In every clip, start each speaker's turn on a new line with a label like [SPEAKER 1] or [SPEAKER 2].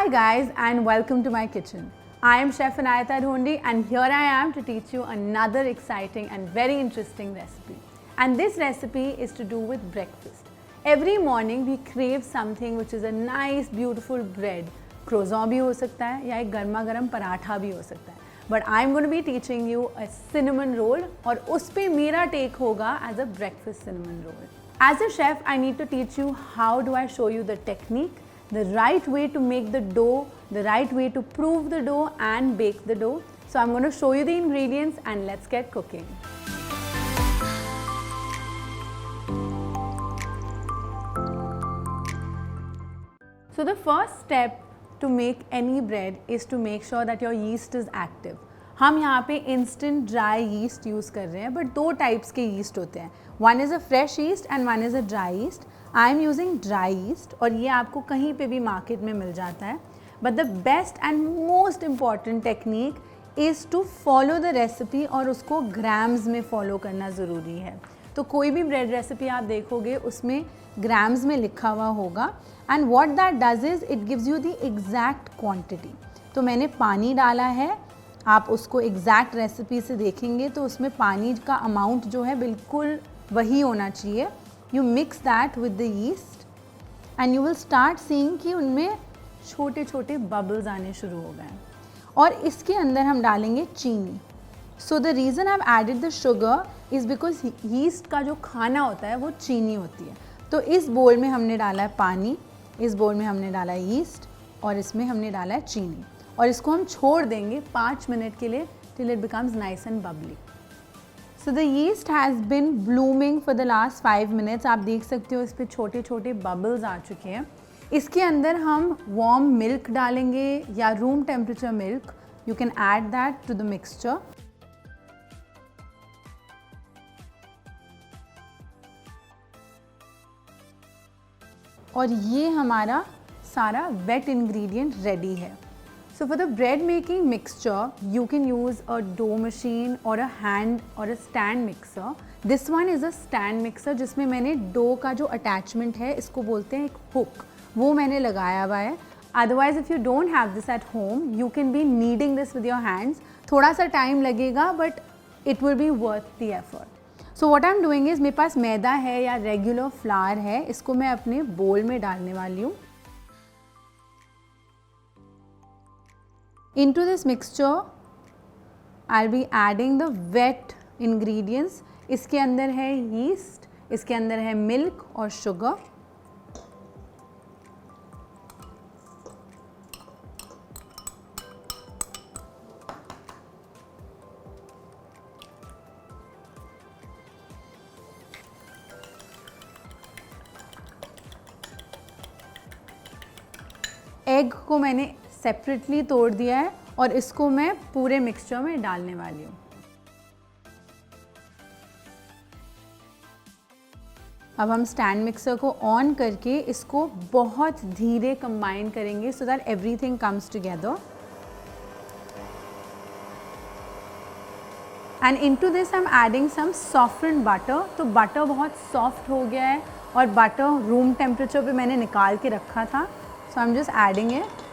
[SPEAKER 1] Hi guys and welcome to my kitchen. I am Chef Anayata Dhondi and here I am to teach you another exciting and very interesting recipe. And this recipe is to do with breakfast. Every morning we crave something which is a nice beautiful bread. Croissant भी हो सकता है या एक गर्मा गर्म पराठा भी हो सकता है. But I am going to be teaching you a cinnamon roll और उस पे मेरा take होगा as a breakfast cinnamon roll. As a chef, I need to teach you how do I show you the technique, the right way to make the dough, the right way to prove the dough and bake the dough. So I'm going to show you the ingredients and let's get cooking. So the first step to make any bread is to make sure that your yeast is active. हम यहाँ पे instant dry yeast use कर रहे हैं, but दो types के yeast होते हैं. One is a fresh yeast and one is a dry yeast. I am using dry yeast और ये आपको कहीं पे भी market में मिल जाता है. But the best and most important technique is to follow the recipe और उसको grams में follow करना ज़रूरी है. तो कोई भी bread recipe आप देखोगे उसमें grams में लिखा हुआ होगा and what that does is it gives you the exact quantity. तो मैंने पानी डाला है, आप उसको एग्जैक्ट रेसिपी से देखेंगे तो उसमें पानी का अमाउंट जो है बिल्कुल वही होना चाहिए. You mix that with the yeast and you will start seeing कि उनमें छोटे छोटे बबल्स आने शुरू हो गए और इसके अंदर हम डालेंगे चीनी. So the reason I have added the sugar is because yeast का जो खाना होता है वो चीनी होती है. तो इस बोल में हमने डाला है पानी, इस बोल में हमने डाला है यीस्ट और इसमें हमने डाला है चीनी और इसको हम छोड़ देंगे 5 मिनट के लिए till it becomes nice and bubbly. So the yeast has been blooming for the last 5 minutes. आप देख सकते हो इस पे छोटे छोटे bubbles आ चुके हैं. इसके अंदर हम warm milk डालेंगे या room temperature milk. You can add that to the mixture. और ये हमारा सारा wet ingredient ready है. So for the bread making mixture, you can use a dough machine or a hand or a stand mixer. This one is a stand mixer जिसमें मैंने dough का जो attachment है इसको बोलते हैं एक hook, वो मैंने लगाया हुआ है. Otherwise if you don't have this at home, you can be kneading this with your hands. थोड़ा सा time लगेगा but it will be worth the effort. So what I'm doing is मेरे पास मैदा है या regular flour है, इसको मैं अपने bowl में डालने वाली हूँ. Into this mixture, I'll be adding the wet ingredients. इसके अंदर है yeast, इसके अंदर है milk और sugar. एग को मैंने सेपरेटली तोड़ दिया है और इसको मैं पूरे मिक्सचर में डालने वाली हूँ. अब हम स्टैंड मिक्सर को ऑन करके इसको बहुत धीरे कंबाइन करेंगे so that everything comes together. And into this I am adding some softened butter. तो बटर बहुत सॉफ्ट हो गया है और बटर रूम टेम्परेचर पे मैंने निकाल के रखा था. So I am just adding it.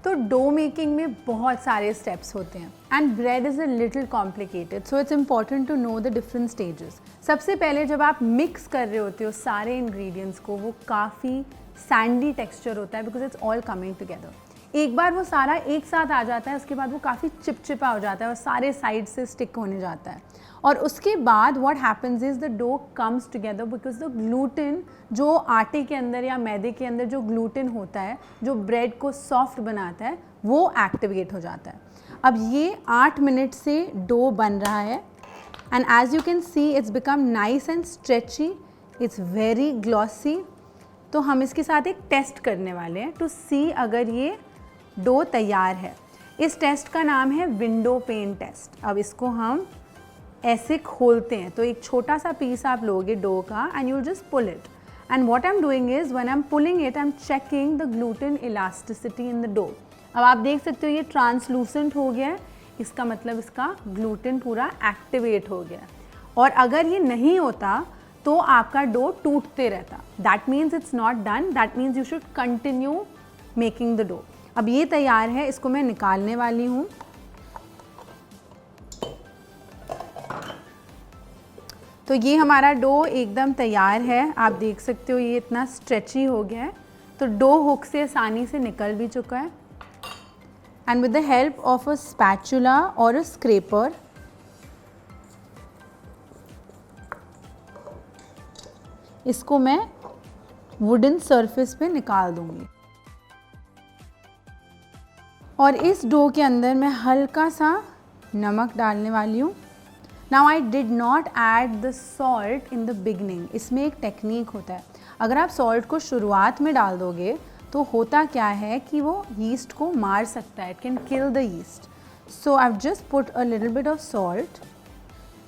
[SPEAKER 1] तो डो मेकिंग में बहुत सारे स्टेप्स होते हैं and bread is a little complicated, so it's important to know the different stages. सबसे पहले जब आप मिक्स कर रहे होते हो सारे इंग्रेडिएंट्स को, वो काफ़ी सैंडी टेक्सचर होता है because it's all coming together. एक बार वो सारा एक साथ आ जाता है उसके बाद वो काफ़ी चिपचिपा हो जाता है और सारे साइड से स्टिक होने जाता है. और उसके बाद what happens is the dough comes together because the gluten जो आटे के अंदर या मैदे के अंदर जो ग्लूटेन होता है जो ब्रेड को सॉफ्ट बनाता है वो एक्टिवेट हो जाता है. अब ये 8 मिनट से डो बन रहा है and as you can see it's become nice and stretchy, it's very glossy. तो हम इसके साथ एक टेस्ट करने वाले हैं टू सी अगर ये डो तैयार है. इस टेस्ट का नाम है विंडो पेन टेस्ट. अब इसको हम ऐसे खोलते हैं तो एक छोटा सा पीस आप लोगे डो का and you just pull it. And what I am doing is when I am pulling it I am checking the gluten elasticity in the dough. अब आप देख सकते हो ये ट्रांसलूसेंट हो गया है, इसका मतलब इसका ग्लूटेन पूरा एक्टिवेट हो गया है। और अगर ये नहीं होता तो आपका डो टूटते रहता। That means it's not done, that means you should continue making the dough. अब ये तैयार है, इसको मैं निकालने वाली हूँ। तो ये हमारा डो एकदम तैयार है, आप देख सकते हो ये इतना स्ट्रेची हो गया है, तो डो हुक से आसानी से निकल भी चुका है। And with the help of a spatula और अ स्क्रैपर इसको मैं वुडन सरफेस पे निकाल दूंगी। और इस डो के अंदर मैं हल्का सा नमक डालने वाली हूँ। Now I did not add the salt in the beginning. इसमें एक टेक्निक होता है, अगर आप सॉल्ट को शुरुआत में डाल दोगे तो होता क्या है कि वो यीस्ट को मार सकता है, it can kill the yeast. So I have just put a little bit of salt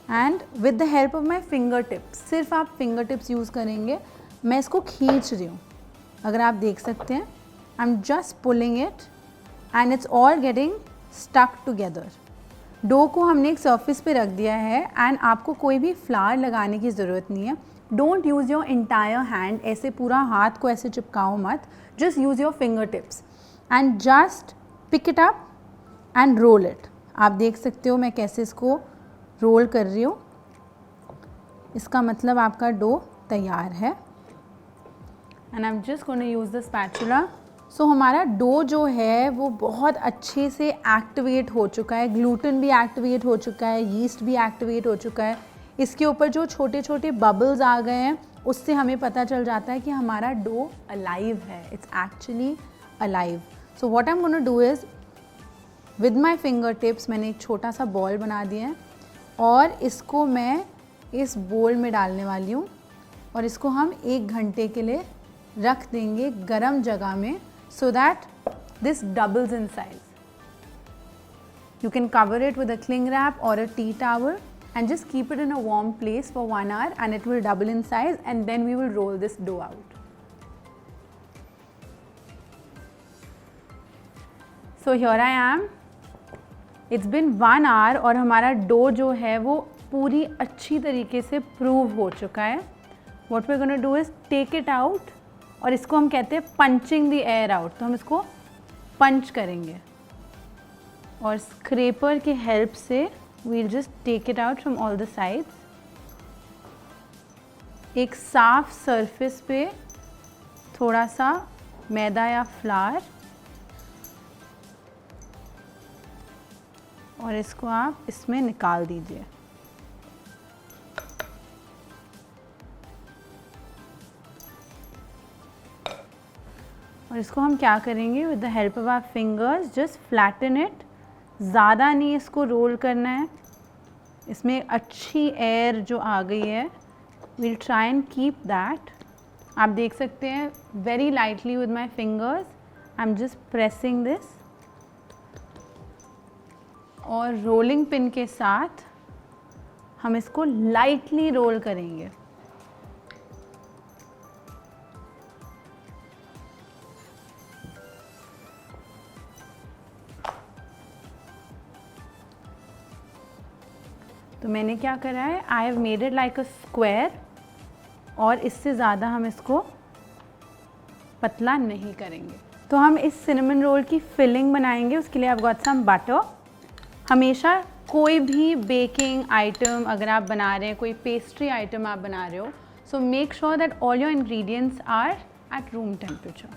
[SPEAKER 1] and with the help of my finger tips, सिर्फ आप फिंगर टिप्स यूज़ करेंगे, मैं इसको खींच रही हूँ। अगर आप देख सकते हैं, I am just pulling it and it's all getting stuck together. Dough को हमने एक सरफेस पे रख दिया है एंड आपको कोई भी फ्लावर लगाने की ज़रूरत नहीं है। Don't use your entire hand, ऐसे पूरा हाथ को ऐसे चिपकाओ मत, just use your finger tips and just pick it up and roll it. आप देख सकते हो मैं कैसे इसको रोल कर रही हूँ, इसका मतलब आपका डो तैयार है। And I am just gonna use the spatula. So हमारा डो जो है वो बहुत अच्छे से एक्टिवेट हो चुका है, ग्लूटेन भी एक्टिवेट हो चुका है, यीस्ट भी एक्टिवेट हो चुका है। इसके ऊपर जो छोटे छोटे बबल्स आ गए हैं उससे हमें पता चल जाता है कि हमारा डो अलाइव है, it's actually alive. So what I am gonna do is with my finger tips मैंने एक छोटा सा बॉल बना दिया है और इसको मैं इस बोल में डालने वाली हूँ और इसको हम 1 घंटे के लिए रख देंगे गरम जगह में, so that this doubles in size. You can cover it with a cling wrap or a tea towel and just keep it in a warm place for 1 hour and it will double in size, and then we will roll this dough out. So here I am. It's been 1 hour और हमारा dough जो है वो पूरी अच्छी तरीके से prove हो चुका है। What we're going to do is take it out, और इसको हम कहते हैं पंचिंग द एयर आउट। तो हम इसको पंच करेंगे और स्क्रैपर की हेल्प से we'll just take it out from all the sides. एक साफ सरफेस पे थोड़ा सा मैदा या फ्लावर और इसको आप इसमें निकाल दीजिए। और इसको हम क्या करेंगे, with the help of our fingers just flatten it. ज़्यादा नहीं इसको रोल करना है, इसमें अच्छी एयर जो आ गई है, we'll try and keep that. आप देख सकते हैं very lightly with my fingers I am just pressing this, और रोलिंग पिन के साथ हम इसको लाइटली रोल करेंगे। तो मैंने क्या करा है, आई have made it like a square, और इससे ज़्यादा हम इसको पतला नहीं करेंगे। तो हम इस सिनेमन रोल की फिलिंग बनाएंगे, उसके लिए I have got some butter. हमेशा कोई भी बेकिंग आइटम अगर आप बना रहे हैं, कोई पेस्ट्री आइटम आप बना रहे हो, so make sure that all your ingredients are at room temperature.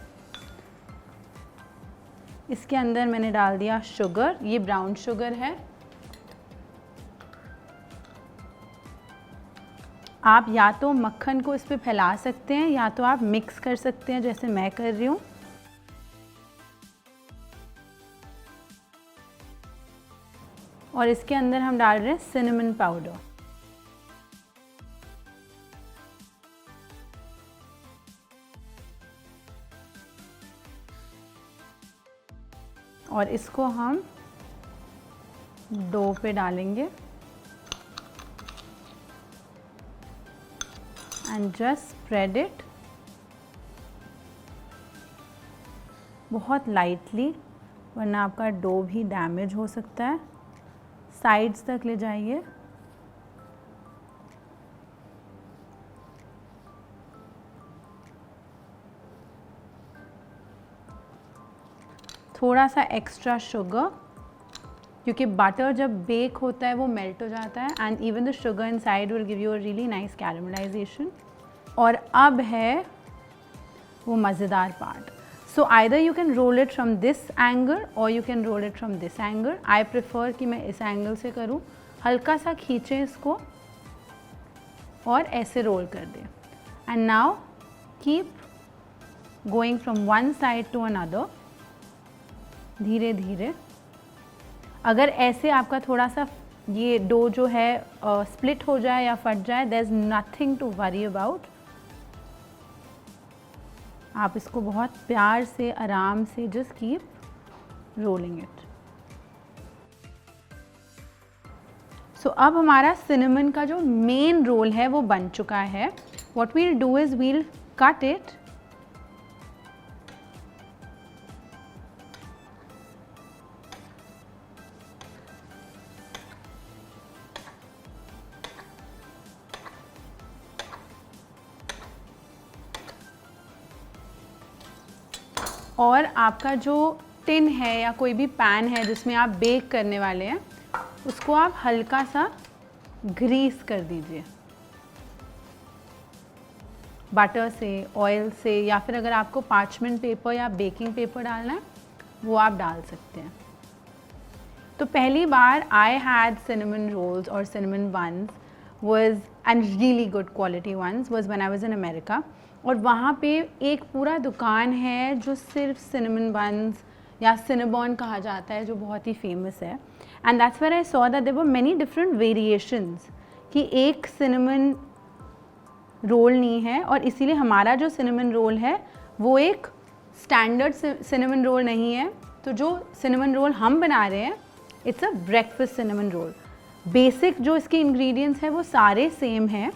[SPEAKER 1] इसके अंदर मैंने डाल दिया शुगर, ये ब्राउन शुगर है। आप या तो मक्खन को इस पर फैला सकते हैं या तो आप मिक्स कर सकते हैं जैसे मैं कर रही हूँ। और इसके अंदर हम डाल रहे हैं सिनेमन पाउडर। और इसको हम डो पे डालेंगे एंड जस्ट स्प्रेड इट बहुत लाइटली। वरना आपका डो भी डैमेज हो सकता है। साइड्स तक ले जाइए। थोड़ा सा एक्स्ट्रा शुगर, क्योंकि बटर जब बेक होता है वो मेल्ट हो जाता है and even the sugar inside will give you a really nice caramelisation. और अब है वो मज़ेदार part. So either you can roll it from this angle or you can roll it from this angle. I prefer कि मैं इस angle से करूँ। हल्का सा खींचें इसको और ऐसे रोल कर दें and now keep going from one side to another, धीरे धीरे। अगर ऐसे आपका थोड़ा सा ये डो जो है स्प्लिट हो जाए या फट जाए, there is nothing to worry about. आप इसको बहुत प्यार से आराम से just keep rolling it. So अब हमारा सिनेमन का जो मेन रोल है वो बन चुका है। What we'll do is we'll cut it और आपका जो टिन है या कोई भी पैन है जिसमें आप बेक करने वाले हैं, उसको आप हल्का सा ग्रीस कर दीजिए बटर से, ऑयल से, या फिर अगर आपको पार्चमेंट पेपर या बेकिंग पेपर डालना है वो आप डाल सकते हैं। तो पहली बार आई हैड cinnamon rolls और cinnamon buns was and really good quality ones was when I was in America। और वहाँ पे एक पूरा दुकान है जो सिर्फ cinnamon buns या cinnabon कहा जाता है, जो बहुत ही फेमस है। And that's where I saw that there were many different variations, कि एक cinnamon रोल नहीं है, और इसीलिए हमारा जो cinnamon रोल है वो एक स्टैंडर्ड cinnamon रोल नहीं है। तो जो cinnamon रोल हम बना रहे हैं, it's a breakfast cinnamon roll. Basic जो इसके इंग्रेडिएंट्स हैं वो सारे सेम हैं,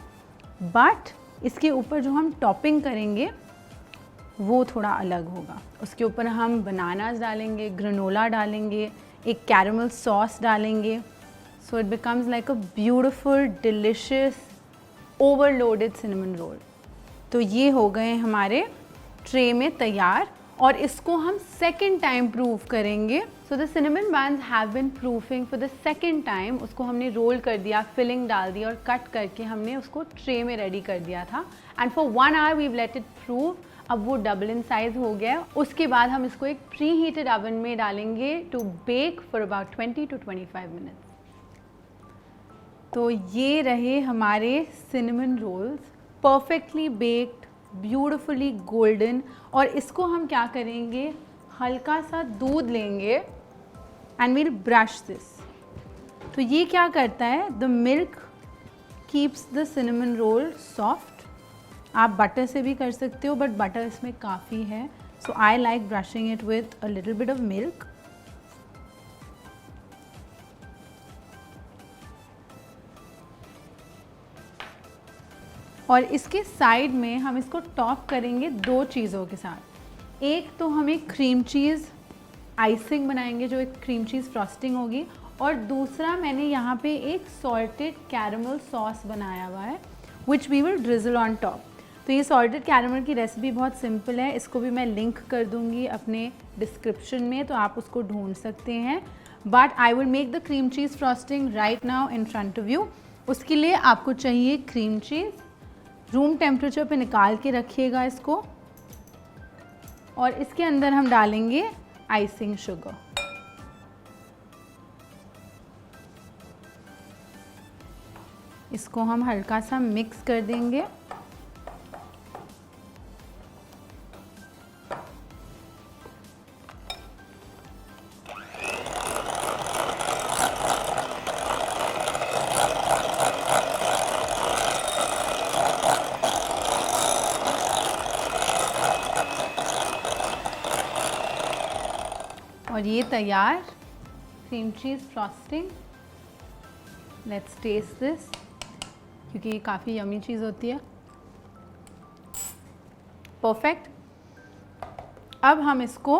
[SPEAKER 1] बट इसके ऊपर जो हम टॉपिंग करेंगे वो थोड़ा अलग होगा। उसके ऊपर हम बनानास डालेंगे, ग्रेनोला डालेंगे, एक कैरमल सॉस डालेंगे। So it becomes like a beautiful delicious overloaded cinnamon roll. तो ये हो गए हमारे ट्रे में तैयार, और इसको हम सेकेंड टाइम प्रूव करेंगे। So the cinnamon buns have been proofing for the second time. उसको हमने रोल कर दिया, फिलिंग डाल दी और कट करके हमने उसको ट्रे में रेडी कर दिया था। And for 1 hour we let it prove. अब वो डबल इन साइज हो गया। उसके बाद हम इसको एक प्री हीटेड ओवन में डालेंगे to bake for about 20 to 25 minutes. तो ये रहे हमारे cinnamon rolls, perfectly baked, beautifully golden. और इसको हम क्या करेंगे, हल्का सा दूध लेंगे एंड वील ब्रश दिस। तो ये क्या करता है, the milk keeps the cinnamon roll soft. आप बटर से भी कर सकते हो, बट बटर इसमें काफ़ी है। So I like brushing it with a little bit of milk. और इसके साइड में हम इसको टॉप करेंगे 2 चीज़ों के साथ। एक तो हम एक क्रीम चीज़ आइसिंग बनाएंगे, जो एक क्रीम चीज़ फ्रॉस्टिंग होगी, और दूसरा मैंने यहाँ पे एक सॉल्टेड कैरमल सॉस बनाया हुआ है, which we will drizzle on top. तो ये सॉल्टेड कैरमल की रेसिपी बहुत सिंपल है, इसको भी मैं लिंक कर दूँगी अपने डिस्क्रिप्शन में, तो आप उसको ढूंढ सकते हैं। But I will make the cream cheese frosting right now in front of you. उसके लिए आपको चाहिए क्रीम चीज़। रूम टेम्परेचर पे निकाल के रखिएगा इसको, और इसके अंदर हम डालेंगे आइसिंग शुगर। इसको हम हल्का सा मिक्स कर देंगे। और ये तैयार cream cheese frosting. Let's taste this, क्योंकि ये काफ़ी यमी चीज़ होती है। परफेक्ट। अब हम इसको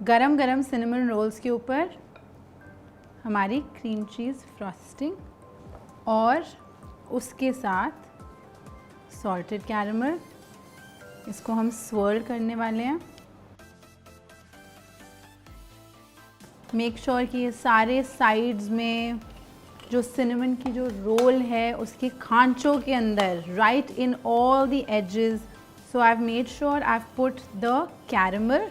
[SPEAKER 1] गरम गरम सिनेमन रोल्स के ऊपर हमारी क्रीम चीज़ फ्रॉस्टिंग और उसके साथ सॉल्टेड कैरमल, इसको हम स्वर्ल करने वाले हैं। मेक श्योर कि ये सारे साइड्स में जो सिनेमन की जो रोल है उसके खांचों के अंदर, right in all the edges. So I have made sure I have put the caramel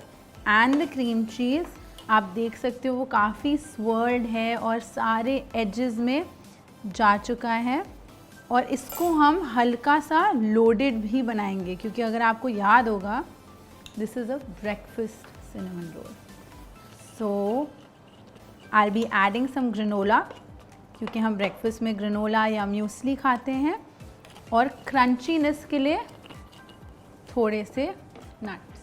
[SPEAKER 1] and the cream cheese. आप देख सकते हो वो काफ़ी स्वर्ल्ड है और सारे एजेस में जा चुका है। और इसको हम हल्का सा लोडेड भी बनाएंगे, क्योंकि अगर आपको याद होगा this is a breakfast cinnamon roll. So I be adding some granola, क्योंकि हम ब्रेकफास्ट में ग्रेनोला या म्यूसली खाते हैं। और क्रंचीनेस के लिए थोड़े से नट्स।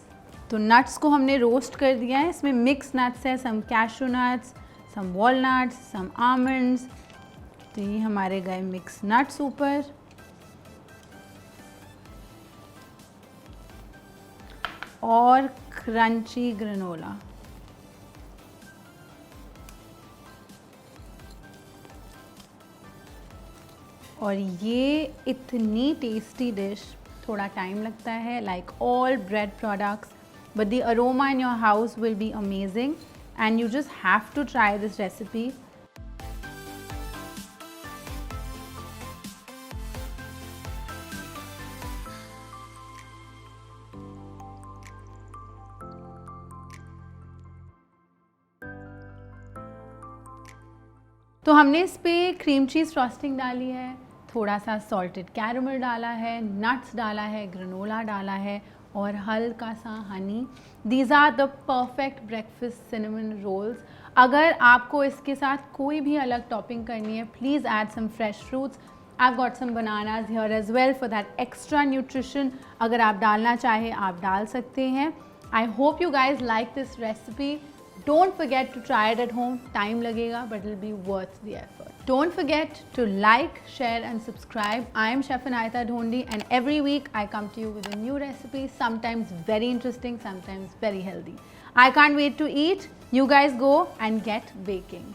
[SPEAKER 1] तो नट्स को हमने रोस्ट कर दिया है। इसमें मिक्स नट्स है, सम कैशू नट्स, सम वॉलनट्स, सम आमंड्स। तो ये हमारे गए मिक्स नट्स ऊपर। और क्रंची ग्रेनोला। और ये इतनी टेस्टी डिश, थोड़ा टाइम लगता है like all bread products, but the aroma in your house will be amazing and you just have to try this recipe. तो हमने इस पे क्रीम चीज़ फ्रॉस्टिंग डाली है, थोड़ा सा सॉल्टेड कैरमल डाला है, नट्स डाला है, ग्रेनोला डाला है और हल्का सा honey. These are the perfect breakfast cinnamon rolls. अगर आपको इसके साथ कोई भी अलग टॉपिंग करनी है, please add some fresh fruits. I've got some bananas here as well for that extra nutrition. अगर आप डालना चाहें आप डाल सकते हैं। I hope you guys like this recipe. Don't forget to try it at home. Time लगेगा but it'll be worth the effort. Don't forget to like, share and subscribe. I am Chef Anahita Dhondi and every week I come to you with a new recipe, sometimes very interesting, sometimes very healthy. I can't wait to eat. You guys go and get baking.